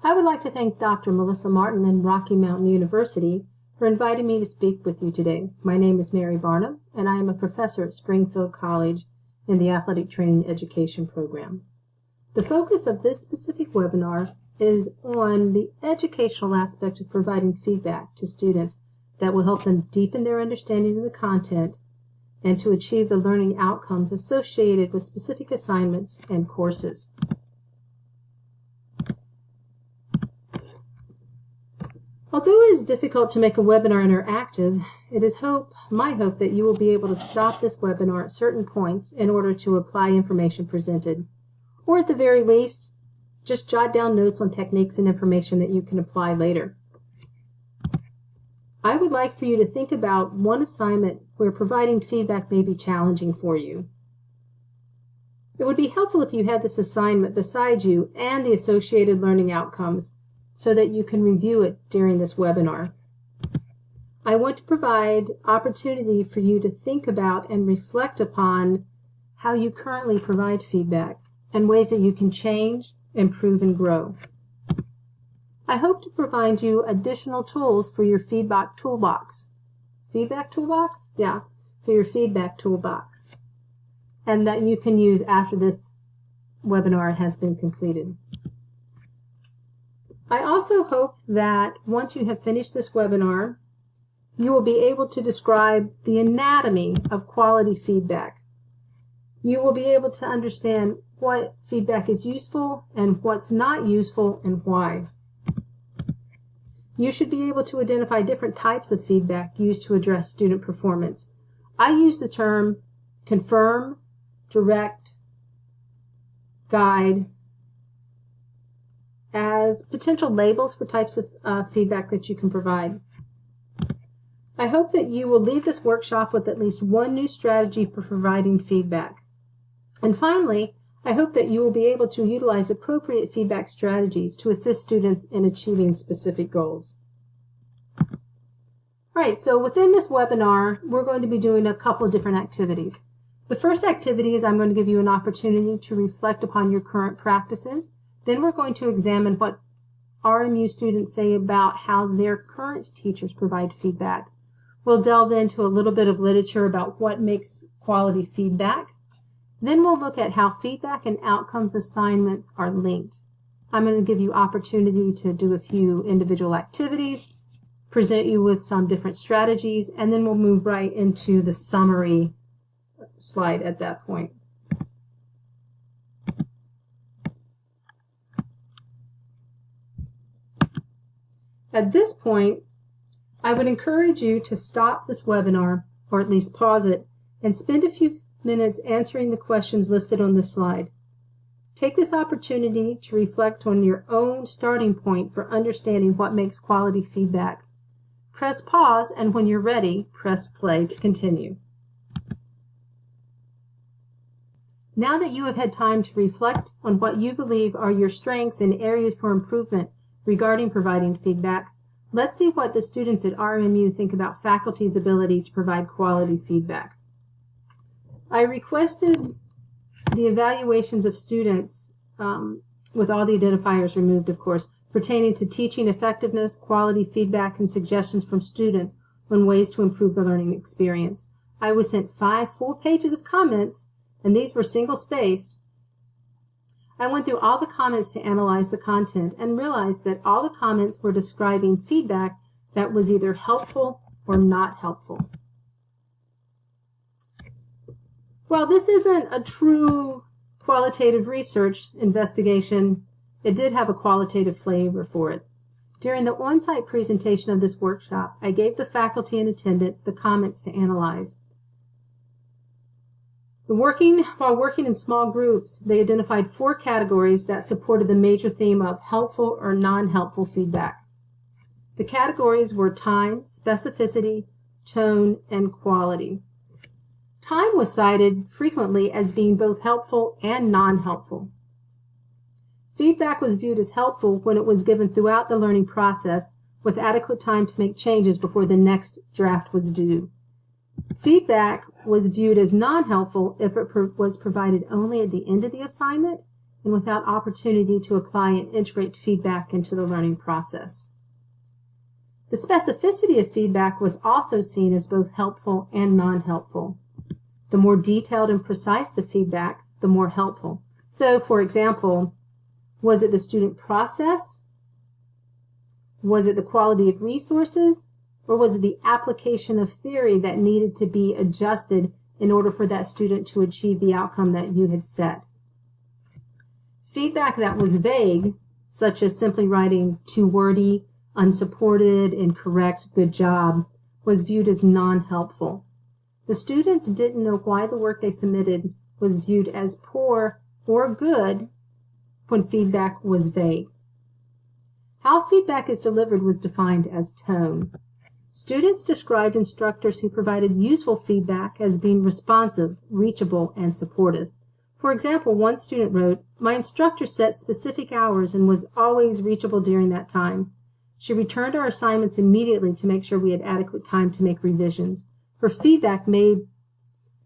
I would like to thank Dr. Melissa Martin and Rocky Mountain University for inviting me to speak with you today. My name is Mary Barnum, and I am a professor at Springfield College in the Athletic Training Education program. The focus of this specific webinar is on the educational aspect of providing feedback to students that will help them deepen their understanding of the content and to achieve the learning outcomes associated with specific assignments and courses. Although it is difficult to make a webinar interactive, it is my hope that you will be able to stop this webinar at certain points in order to apply information presented, or at the very least, just jot down notes on techniques and information that you can apply later. I would like for you to think about one assignment where providing feedback may be challenging for you. It would be helpful if you had this assignment beside you and the associated learning outcomes so that you can review it during this webinar. I want to provide opportunity for you to think about and reflect upon how you currently provide feedback and ways that you can change, improve, and grow. I hope to provide you additional tools for your feedback toolbox. Feedback toolbox? Yeah, for your feedback toolbox. And that you can use after this webinar has been completed. I also hope that once you have finished this webinar, you will be able to describe the anatomy of quality feedback. You will be able to understand what feedback is useful and what's not useful and why. You should be able to identify different types of feedback used to address student performance. I use the term confirm, direct, guide, as potential labels for types of feedback that you can provide. I hope that you will leave this workshop with at least one new strategy for providing feedback. And finally, I hope that you will be able to utilize appropriate feedback strategies to assist students in achieving specific goals. All right, so within this webinar, we're going to be doing a couple of different activities. The first activity is I'm going to give you an opportunity to reflect upon your current practices. Then we're going to examine what RMU students say about how their current teachers provide feedback. We'll delve into a little bit of literature about what makes quality feedback. Then we'll look at how feedback and outcomes assignments are linked. I'm going to give you opportunity to do a few individual activities, present you with some different strategies, and then we'll move right into the summary slide at that point. At this point, I would encourage you to stop this webinar, or at least pause it, and spend a few minutes answering the questions listed on this slide. Take this opportunity to reflect on your own starting point for understanding what makes quality feedback. Press pause, and when you're ready, press play to continue. Now that you have had time to reflect on what you believe are your strengths and areas for improvement regarding providing feedback, let's see what the students at RMU think about faculty's ability to provide quality feedback. I requested the evaluations of students, with all the identifiers removed, of course, pertaining to teaching effectiveness, quality feedback, and suggestions from students on ways to improve the learning experience. I was sent 5 full pages of comments, and these were single-spaced. I went through all the comments to analyze the content and realized that all the comments were describing feedback that was either helpful or not helpful. While this isn't a true qualitative research investigation, it did have a qualitative flavor for it. During the on-site presentation of this workshop, I gave the faculty in attendance the comments to analyze. While working in small groups, they identified 4 categories that supported the major theme of helpful or non-helpful feedback. The categories were time, specificity, tone, and quality. Time was cited frequently as being both helpful and non-helpful. Feedback was viewed as helpful when it was given throughout the learning process with adequate time to make changes before the next draft was due. Feedback was viewed as non-helpful if it was provided only at the end of the assignment and without opportunity to apply and integrate feedback into the learning process. The specificity of feedback was also seen as both helpful and non-helpful. The more detailed and precise the feedback, the more helpful. So, for example, was it the student process? Was it the quality of resources? Or was it the application of theory that needed to be adjusted in order for that student to achieve the outcome that you had set? Feedback that was vague, such as simply writing too wordy, unsupported, incorrect, good job, was viewed as non-helpful. The students didn't know why the work they submitted was viewed as poor or good when feedback was vague. How feedback is delivered was defined as tone. Students described instructors who provided useful feedback as being responsive, reachable, and supportive. For example, one student wrote, "My instructor set specific hours and was always reachable during that time. She returned our assignments immediately to make sure we had adequate time to make revisions. Her feedback made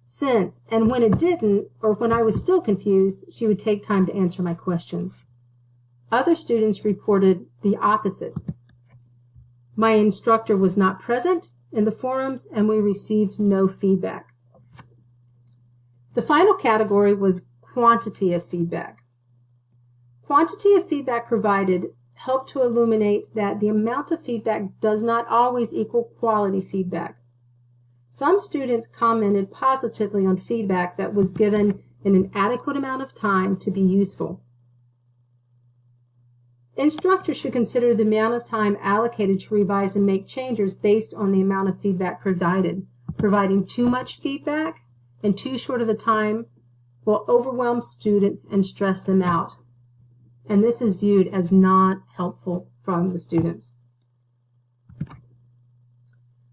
sense, and when it didn't, or when I was still confused, she would take time to answer my questions." Other students reported the opposite. "My instructor was not present in the forums, and we received no feedback." The final category was quantity of feedback. Quantity of feedback provided helped to illuminate that the amount of feedback does not always equal quality feedback. Some students commented positively on feedback that was given in an adequate amount of time to be useful. Instructors should consider the amount of time allocated to revise and make changes based on the amount of feedback provided. Providing too much feedback in too short of a time will overwhelm students and stress them out. And this is viewed as not helpful from the students.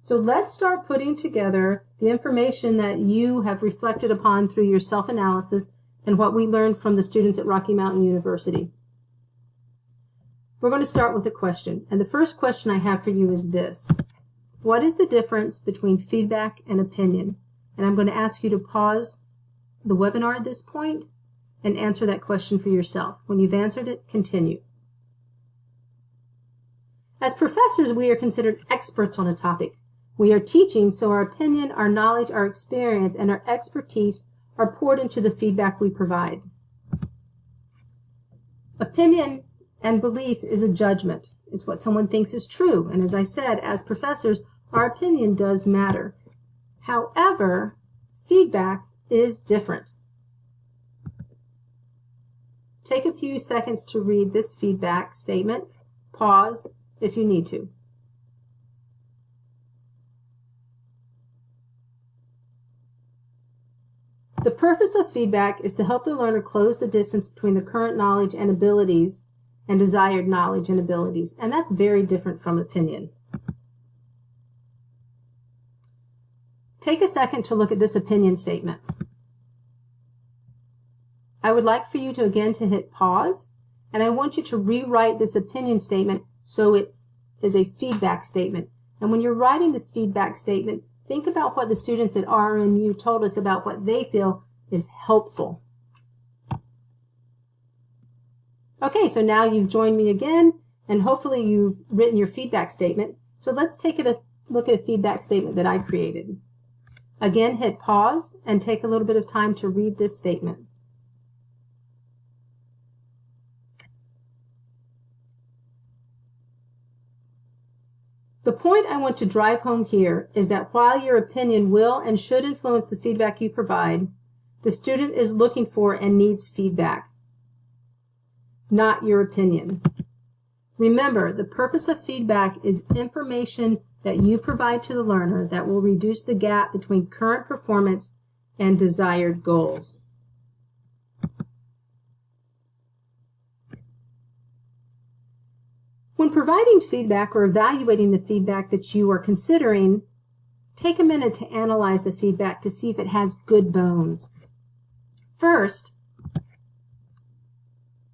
So let's start putting together the information that you have reflected upon through your self-analysis and what we learned from the students at Rocky Mountain University. We're going to start with a question. And the first question I have for you is this: what is the difference between feedback and opinion? And I'm going to ask you to pause the webinar at this point and answer that question for yourself. When you've answered it, continue. As professors, we are considered experts on a topic. We are teaching, so our opinion, our knowledge, our experience, and our expertise are poured into the feedback we provide. Opinion and belief is a judgment. It's what someone thinks is true. And as I said, as professors, our opinion does matter. However, feedback is different. Take a few seconds to read this feedback statement. Pause if you need to. The purpose of feedback is to help the learner close the distance between the current knowledge and abilities and desired knowledge and abilities, and that's very different from opinion. Take a second to look at this opinion statement. I would like for you to again hit pause, and I want you to rewrite this opinion statement so it is a feedback statement. And when you're writing this feedback statement, think about what the students at RMU told us about what they feel is helpful. Okay, so now you've joined me again, and hopefully you've written your feedback statement. So let's take a look at a feedback statement that I created. Again, hit pause and take a little bit of time to read this statement. The point I want to drive home here is that while your opinion will and should influence the feedback you provide, the student is looking for and needs feedback, not your opinion. Remember, the purpose of feedback is information that you provide to the learner that will reduce the gap between current performance and desired goals. When providing feedback or evaluating the feedback that you are considering, take a minute to analyze the feedback to see if it has good bones. First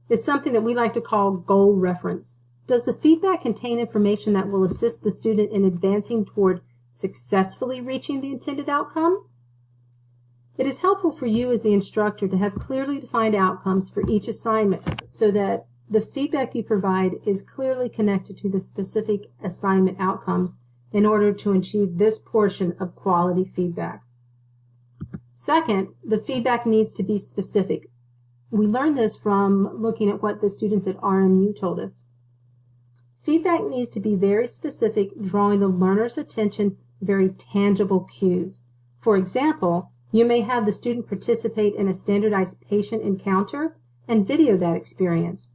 is something that we like to call goal reference. Does the feedback contain information that will assist the student in advancing toward successfully reaching the intended outcome? It is helpful for you as the instructor to have clearly defined outcomes for each assignment so that the feedback you provide is clearly connected to the specific assignment outcomes in order to achieve this portion of quality feedback. Second, the feedback needs to be specific. We learned this from looking at what the students at RMU told us. Feedback needs to be very specific, drawing the learner's attention to very tangible cues. For example, you may have the student participate in a standardized patient encounter and video that experience.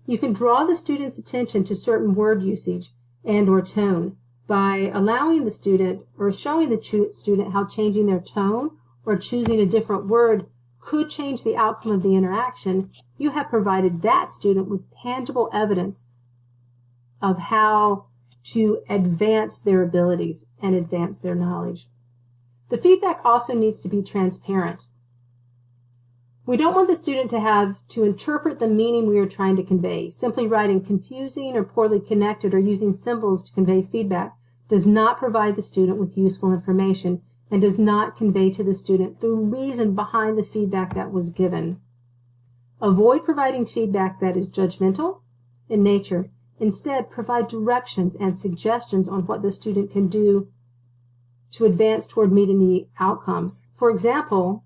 You can draw the student's attention to certain word usage and or tone by allowing the student or showing the student how changing their tone or choosing a different word could change the outcome of the interaction. You have provided that student with tangible evidence of how to advance their abilities and advance their knowledge. The feedback also needs to be transparent. We don't want the student to have to interpret the meaning we are trying to convey. Simply writing confusing or poorly connected or using symbols to convey feedback does not provide the student with useful information and does not convey to the student the reason behind the feedback that was given. Avoid providing feedback that is judgmental in nature. Instead, provide directions and suggestions on what the student can do to advance toward meeting the outcomes. For example,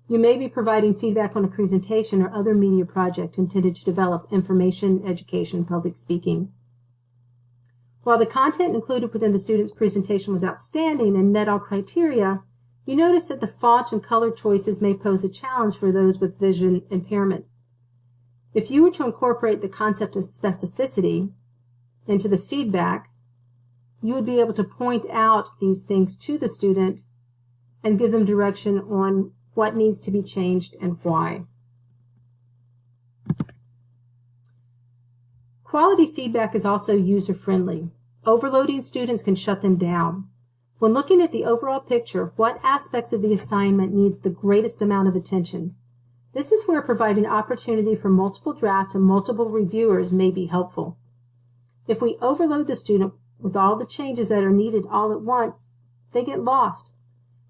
you may be providing feedback on a presentation or other media project intended to develop information, education, public speaking. While the content included within the student's presentation was outstanding and met all criteria, you notice that the font and color choices may pose a challenge for those with vision impairment. If you were to incorporate the concept of specificity into the feedback, you would be able to point out these things to the student and give them direction on what needs to be changed and why. Quality feedback is also user-friendly. Overloading students can shut them down. When looking at the overall picture, what aspects of the assignment needs the greatest amount of attention? This is where providing opportunity for multiple drafts and multiple reviewers may be helpful. If we overload the student with all the changes that are needed all at once, they get lost.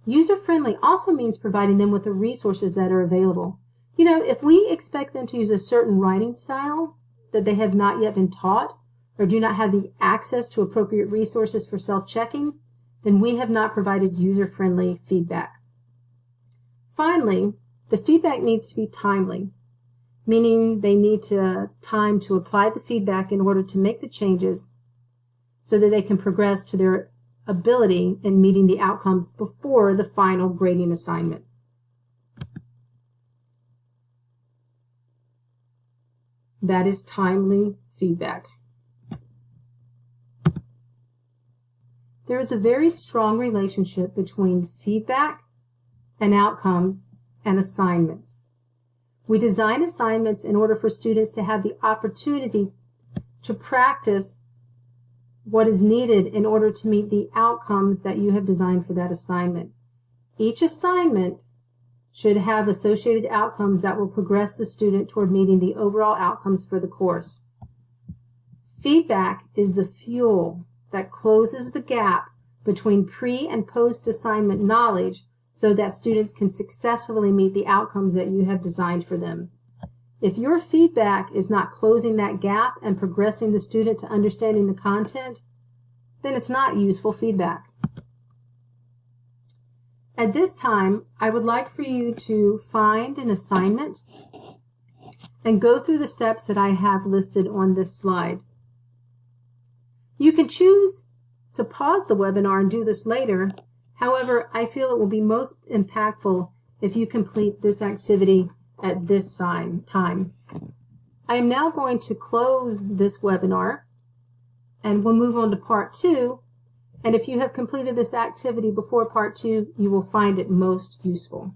User-friendly also means providing them with the resources that are available. You know, if we expect them to use a certain writing style that they have not yet been taught or do not have the access to appropriate resources for self-checking, then we have not provided user-friendly feedback. Finally, the feedback needs to be timely, meaning they need time to apply the feedback in order to make the changes so that they can progress to their ability in meeting the outcomes before the final grading assignment. That is timely feedback. There is a very strong relationship between feedback and outcomes and assignments. We design assignments in order for students to have the opportunity to practice what is needed in order to meet the outcomes that you have designed for that assignment. Each assignment should have associated outcomes that will progress the student toward meeting the overall outcomes for the course. Feedback is the fuel that closes the gap between pre- and post-assignment knowledge so that students can successfully meet the outcomes that you have designed for them. If your feedback is not closing that gap and progressing the student to understanding the content, then it's not useful feedback. At this time, I would like for you to find an assignment and go through the steps that I have listed on this slide. You can choose to pause the webinar and do this later. However, I feel it will be most impactful if you complete this activity at this time. I am now going to close this webinar and we'll move on to part 2. And if you have completed this activity before part 2, you will find it most useful.